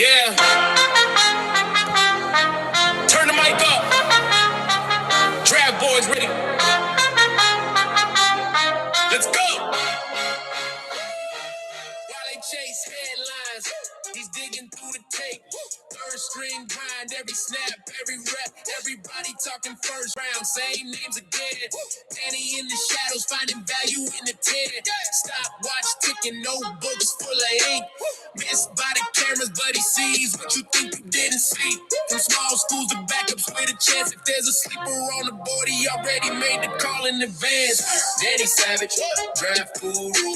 Yeah. Turn the mic up. Draft boys ready. Let's go. While they chase headlines, he's digging through the tape. Third string grind, every snap, every rep, everybody talking first round, same names again. Danny in the shadows, finding value in the 10. Stopwatch ticking, notebooks full of ink. Missed by the cameras, but he sees what you think you didn't see. From small schools to backups with a chance. If there's a sleeper on the board, he already made the call in advance. Danny Savage, draft guru,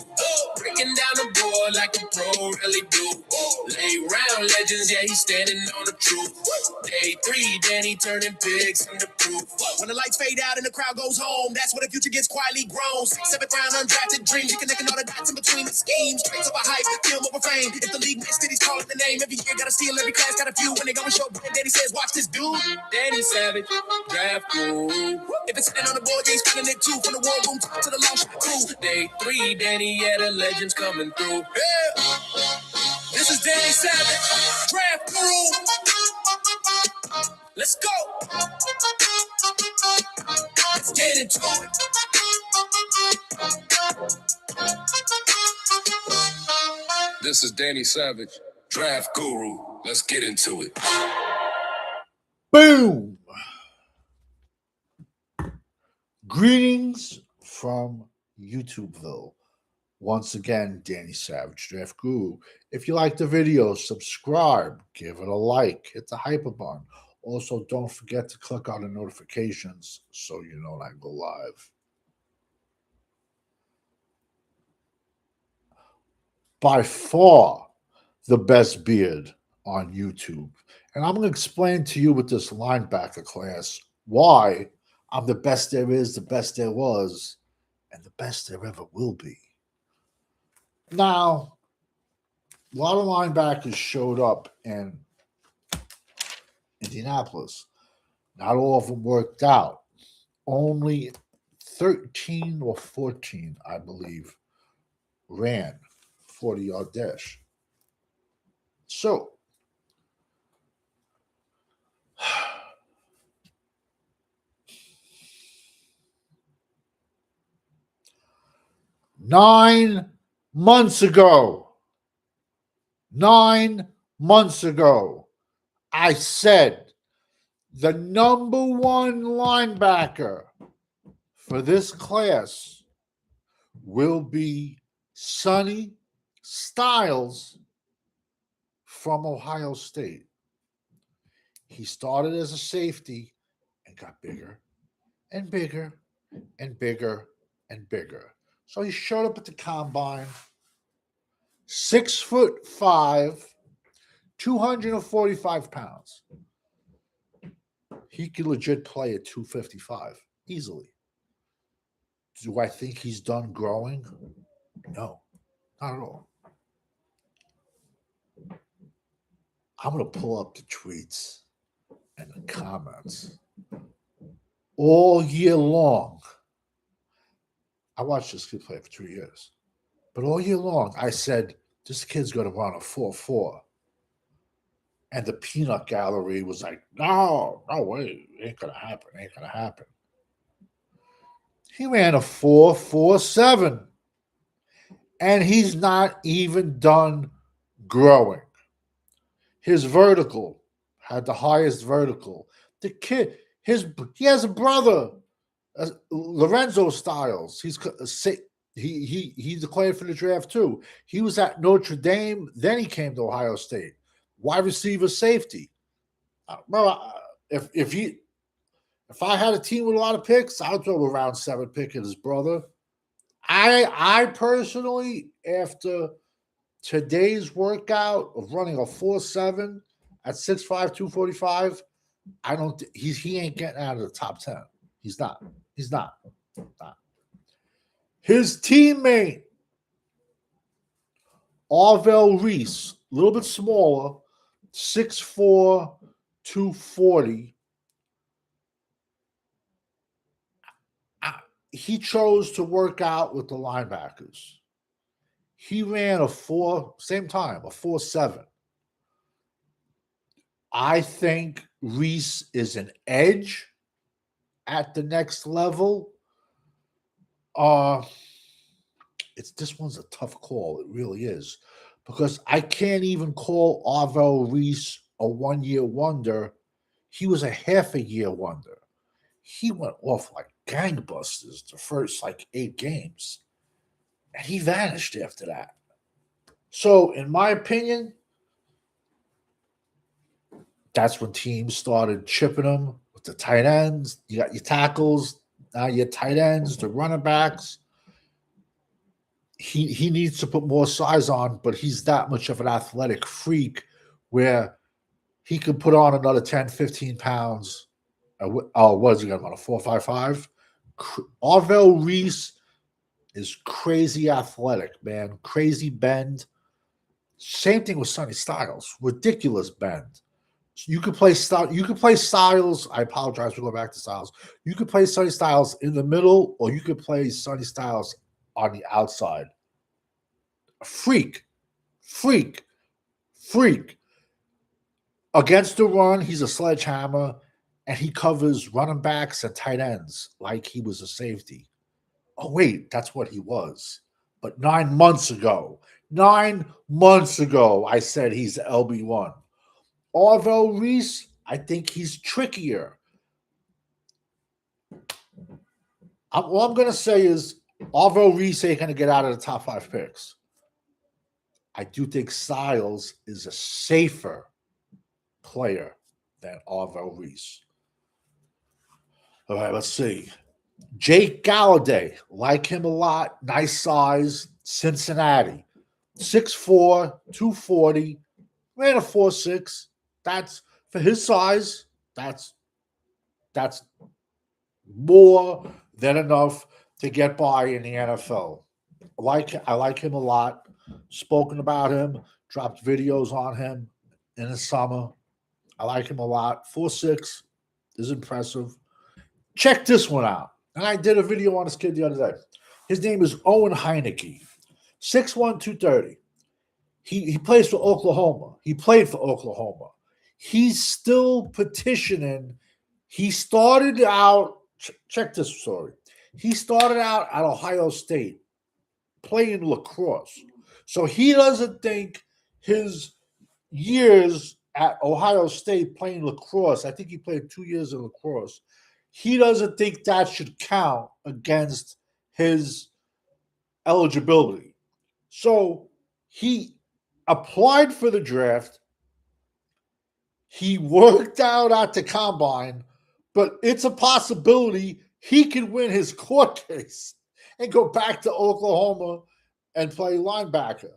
breaking down the board like a pro really do. Late round legends, yeah, he's standing on the truth. Day 3, Danny turning pigs into proof. When the lights fade out and the crowd goes home, that's when the future gets quietly grown. 6th, 7th round, undrafted dreams. You connecting all the dots in between the schemes. Traits of a hype, film over fame. If the league missed it, he's calling the name. Every year, gotta steal, every class got a few. When they go and show brand, Danny says, watch this dude. Danny Savage, draft guru. If it's sitting on the board, he's finding it too. From the war room to the launch crew. Day 3, Danny, yeah, the legends coming through. Yeah. This is Danny Savage, draft guru. Let's go. Let's get into it. This is Danny Savage, draft guru. Let's get into it. Boom! Greetings from YouTubeville. Once again, Danny Savage, Draft Guru. If you like the video, subscribe, give it a like, hit the hyper button. Also, don't forget to click on the notifications so you know when I go live. By far, the best beard on YouTube. And I'm going to explain to you with this linebacker class why I'm the best there is, the best there was, and the best there ever will be. Now, a lot of linebackers showed up in Indianapolis. Not all of them worked out. Only 13 or 14, I believe, ran 40-yard dash. So, nine months ago, I said the number one linebacker for this class will be Sonny Styles from Ohio State. He started as a safety and got bigger and bigger and bigger and bigger. So he showed up at the combine, 6'5", 245 pounds. He could legit play at 255 easily. Do I think he's done growing? No, not at all. I'm going to pull up the tweets and the comments all year long. I watched this kid play for 2 years. But all year long, I said, this kid's going to run a 4.4. And the peanut gallery was like, no way. Ain't going to happen. He ran a 4.47. And he's not even done growing. His vertical had the highest vertical. The kid, he has a brother, Lorenzo Styles. He declared for the draft too. He was at Notre Dame. Then he came to Ohio State. Wide receiver, safety. If I had a team with a lot of picks, I'd throw a round 7 pick at his brother. I personally, after today's workout of running a 4.7 at 6'5", 245, he ain't getting out of the top 10. He's not. His teammate, Arvell Reese, a little bit smaller, 6'4", 240. He chose to work out with the linebackers. He ran a 4.7. I think Reese is an edge at the next level. Uh, this one's a tough call. It really is. Because I can't even call Arvel Reese a 1 year wonder. He was a half a year wonder. He went off like gangbusters the first like 8 games. And he vanished after that. So, in my opinion, that's when teams started chipping him with the tight ends. You got your tackles, now your tight ends, the running backs. He needs to put more size on, but he's that much of an athletic freak where he could put on another 10, 15 pounds. What is he going to run? A 4.55? Arvel Reese is crazy athletic, man. Crazy bend. Same thing with Sonny Styles. Ridiculous bend. You could play Styles. I apologize for going back to Styles. You could play Sonny Styles in the middle, or you could play Sonny Styles on the outside. Freak. Against the run, he's a sledgehammer, and he covers running backs and tight ends like he was a safety. Oh, wait, that's what he was. But 9 months ago, I said he's LB1. Arvel Reese, I think he's trickier. All I'm going to say is Arvel Reese ain't going to get out of the top 5 picks. I do think Styles is a safer player than Arvel Reese. All right, let's see. Jake Galladay, like him a lot. Nice size. Cincinnati. 6'4", 240. Ran a 4.6. That's, for his size, that's more than enough to get by in the NFL. I like him a lot. Spoken about him. Dropped videos on him in the summer. I like him a lot. 4.6 is impressive. Check this one out. And I did a video on this kid the other day. His name is Owen Heineke. 6'1", 230. He plays for Oklahoma. He played for Oklahoma. He's still petitioning. He started out, check this story. He started out at Ohio State playing lacrosse. So he doesn't think his years at Ohio State playing lacrosse, I think he played 2 years in lacrosse, he doesn't think that should count against his eligibility. So he applied for the draft. He worked out at the combine, but it's a possibility he could win his court case and go back to Oklahoma and play linebacker.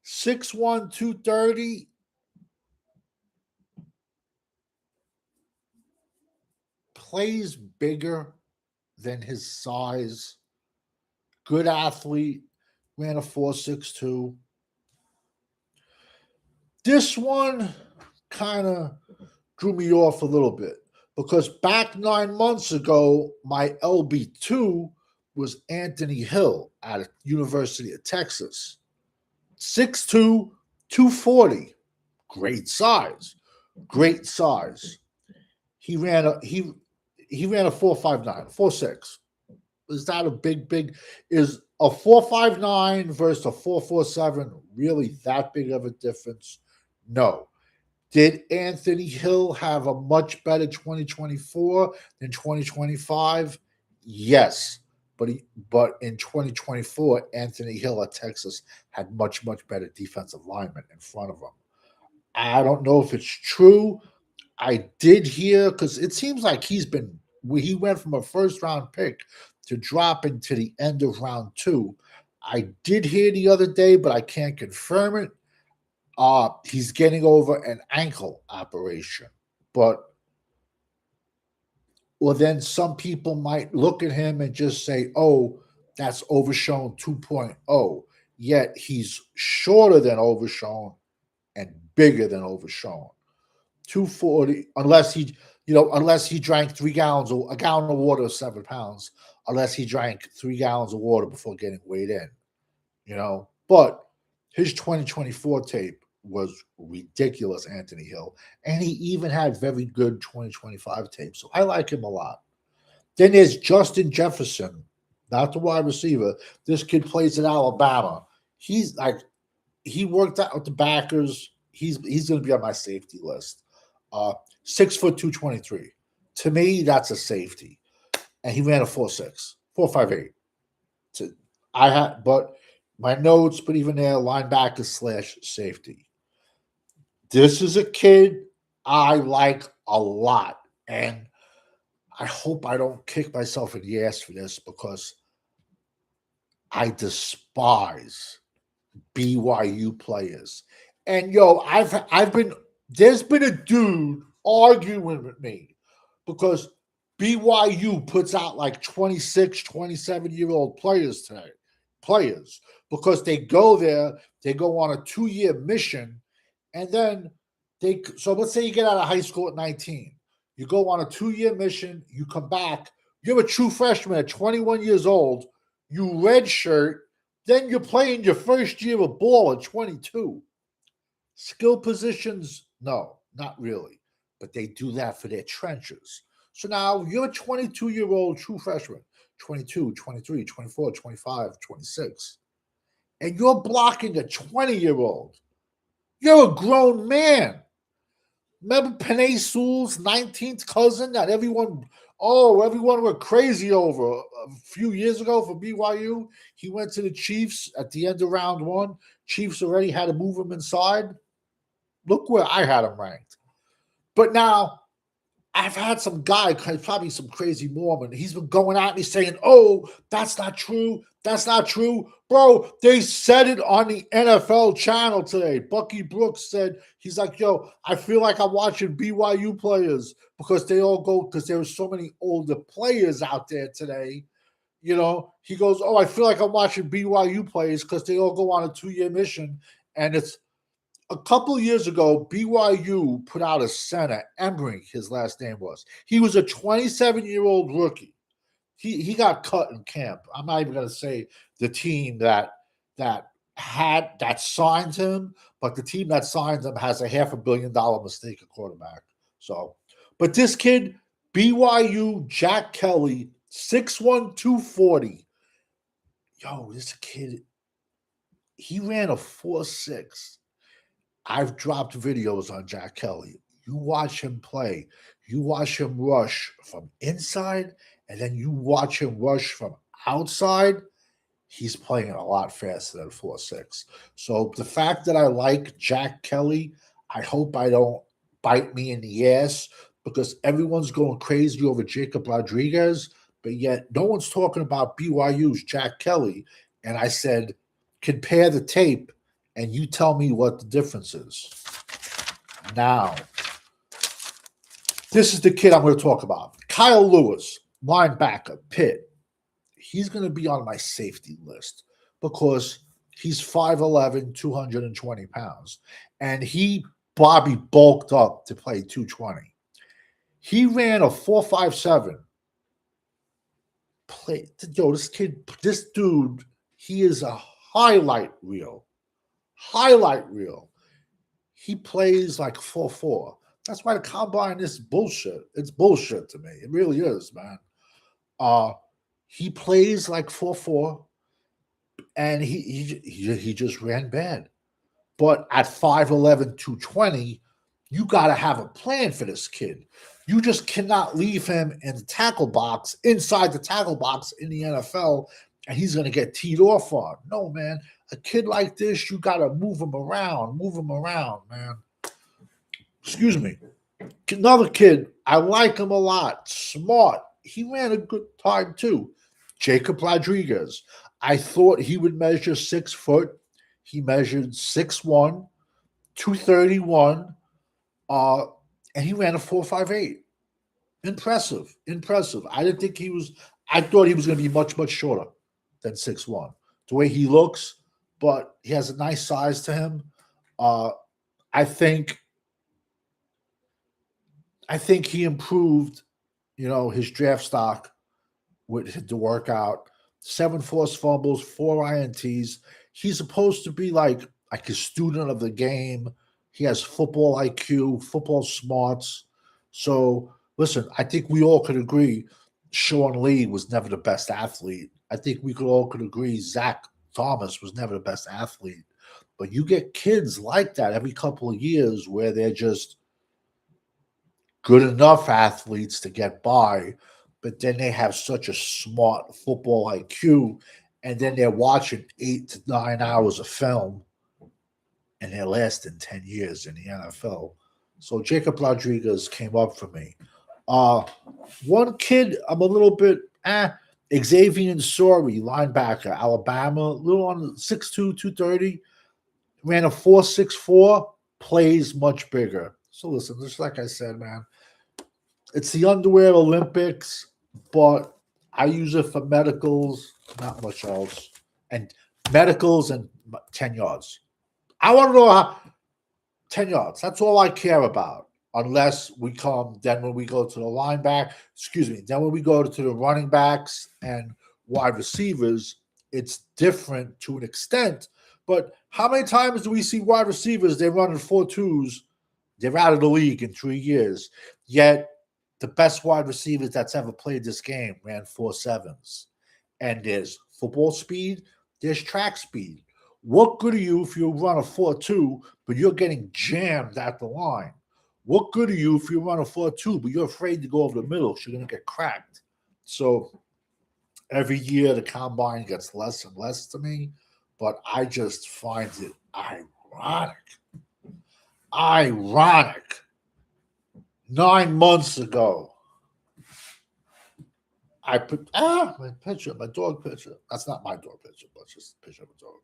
6'1", 230. Plays bigger than his size. Good athlete. Ran a 4.62. This one kind of drew me off a little bit because back 9 months ago, my LB2 was Anthony Hill out of University of Texas. 6'2", 240. Great size. He ran a 4.59, 4.6. Is that a big? Is a 4.59 versus a 4.47 really that big of a difference? No. Did Anthony Hill have a much better 2024 than 2025? Yes. But in 2024, Anthony Hill at Texas had much better defensive linemen in front of him. I don't know if it's true. I did hear, because it seems like he went from a first-round pick to dropping to the end of round 2. I did hear the other day, but I can't confirm it. He's getting over an ankle operation. Then some people might look at him and just say, oh, that's Overshown 2.0. Yet he's shorter than Overshown and bigger than Overshown. 240, unless he drank 3 gallons or a gallon of water, 7 pounds, unless he drank 3 gallons of water before getting weighed in, But his 2024 tape was ridiculous, Anthony Hill. And he even had very good 2025 tape. So I like him a lot. Then there's Justin Jefferson, not the wide receiver. This kid plays at Alabama. He's like, he worked out with the backers. He's going to be on my safety list. 6 foot 223. To me, that's a safety. And he ran a 4.6, 4.58. But my notes, but even there, linebacker / safety. This is a kid I like a lot. And I hope I don't kick myself in the ass for this because I despise BYU players. And there's been a dude arguing with me because BYU puts out like 26, 27-year-old players today. Because they go there, they go on a 2-year mission, and then so let's say you get out of high school at 19. You go on a 2-year mission, you come back, you're a true freshman at 21 years old, you redshirt, then you're playing your first year of ball at 22. Skill positions, no, not really. But they do that for their trenches. So now you're a 22-year-old true freshman, 22, 23, 24, 25, 26. And you're blocking a 20-year-old. You're a grown man. Remember Penei Sewell's 19th cousin that everyone went crazy over a few years ago for BYU? He went to the Chiefs at the end of round 1. Chiefs already had to move him inside. Look where I had him ranked. But now I've had some guy, probably some crazy Mormon, he's been going at me saying, oh, that's not true. That's not true. Bro, they said it on the NFL channel today. Bucky Brooks said, he's like, yo, I feel like I'm watching BYU players because there were so many older players out there today. You know, he goes, oh, I feel like I'm watching BYU players because they all go on a 2-year mission. And it's a couple years ago, BYU put out a center, Emery, his last name was. He was a 27-year-old rookie. He got cut in camp. I'm not even going to say the team that signed him, but the team that signed him has a $500 million mistake at quarterback. So, but this kid, BYU, Jack Kelly, 6'1", 240. Yo, this kid, he ran a 4.6. I've dropped videos on Jack Kelly. You watch him play. You watch him rush from inside, and then you watch him rush from outside. He's playing a lot faster than 4.6. So the fact that I like Jack Kelly, I hope I don't bite me in the ass because everyone's going crazy over Jacob Rodriguez, but yet no one's talking about BYU's Jack Kelly. And I said, compare the tape, and you tell me what the difference is. Now, this is the kid I'm going to talk about. Kyle Lewis, linebacker, Pitt. He's going to be on my safety list because he's 5'11", 220 pounds. And Bobby bulked up to play 220. He ran a 4.57. This dude, he is a highlight reel. He plays like 4.4. That's why the combine is bullshit. It's bullshit to me. It really is, man. He plays like 4.4, and he just ran bad. But at 5'11", 220, you got to have a plan for this kid. You just cannot leave him in the tackle box, inside the tackle box in the NFL, and he's going to get teed off on. No, man. A kid like this, you got to move him around, man. Excuse me. Another kid, I like him a lot. Smart. He ran a good time, too. Jacob Rodriguez. I thought he would measure 6 foot. He measured 6'1", 231, and he ran a 4.58. Impressive. I thought he was going to be much, much shorter than 6'1". The way he looks, but he has a nice size to him. I think he improved, his draft stock with the workout. 7 forced fumbles, 4 INTs. He's supposed to be like like a student of the game. He has football IQ, football smarts. So listen, I think we all could agree Sean Lee was never the best athlete. I think we could agree Zach Thomas was never the best athlete. But you get kids like that every couple of years where they're just good enough athletes to get by, but then they have such a smart football IQ, and then they're watching 8 to 9 hours of film, and they're lasting 10 years in the NFL. So Jacob Rodriguez came up for me. One kid, I'm a little bit, Xavier Sorry, linebacker, Alabama, a little on 6'2", 230, ran a 4.64, plays much bigger. So listen, just like I said, man, it's the underwear Olympics, but I use it for medicals, not much else. And medicals and 10 yards. I want to know how 10 yards. That's all I care about. Unless we come, then when we go to the linebacker, then when we go to the running backs and wide receivers, it's different to an extent. But how many times do we see wide receivers, they're running 4.2s, they're out of the league in 3 years, yet the best wide receivers that's ever played this game ran 4.7s. And there's football speed, there's track speed. What good are you if you run a 4.2, but you're getting jammed at the line? What good are you if you run a 4.2, but you're afraid to go over the middle because you're going to get cracked? So every year the combine gets less and less to me, but I just find it ironic. Ironic. 9 months ago, I put my picture, my dog picture. That's not my dog picture, but just a picture of a dog.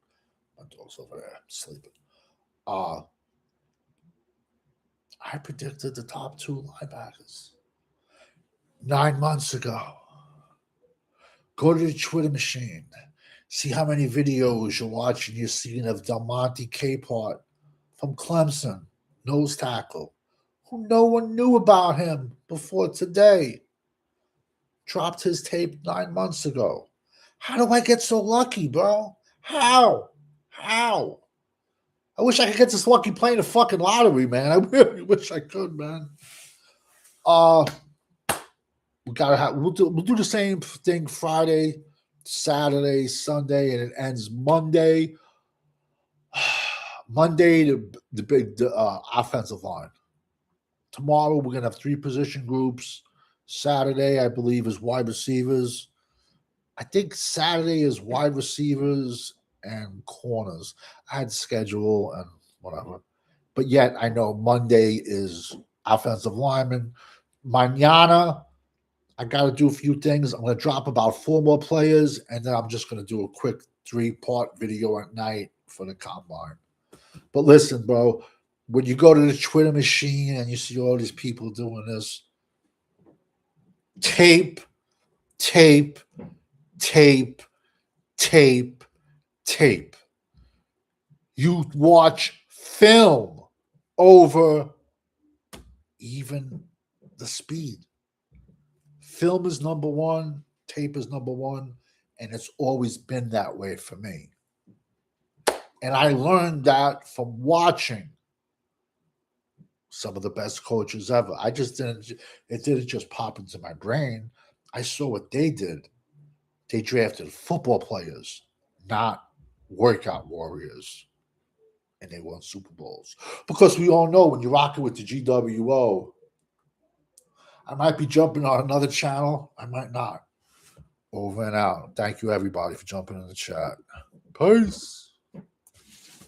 My dog's over there sleeping. I predicted the top 2 linebackers 9 months ago. Go to the Twitter machine. See how many videos you're watching. You're seeing of Delmonte Capehart from Clemson, nose tackle, who no one knew about him before today. Dropped his tape 9 months ago. How do I get so lucky, bro? How? I wish I could get this lucky playing the fucking lottery, man. I really wish I could, man. We'll do the same thing Friday, Saturday, Sunday, and it ends Monday. Monday, the big offensive line. Tomorrow we're gonna have 3 position groups. Saturday, I believe, is wide receivers. I think Saturday is wide receivers and corners. I had schedule and whatever. But yet I know Monday is offensive lineman. Mañana, I got to do a few things. I'm going to drop about 4 more players, and then I'm just going to do a quick 3-part video at night for the combine. But listen, bro, when you go to the Twitter machine and you see all these people doing this, tape. You watch film over even the speed. Film is number one, tape is number one, and it's always been that way for me. And I learned that from watching some of the best coaches ever. It didn't just pop into my brain. I saw what they did. They drafted football players, not workout warriors. And they won Super Bowls. Because we all know when you're rocking with the GWO, I might be jumping on another channel. I might not. Over and out. Thank you, everybody, for jumping in the chat. Peace.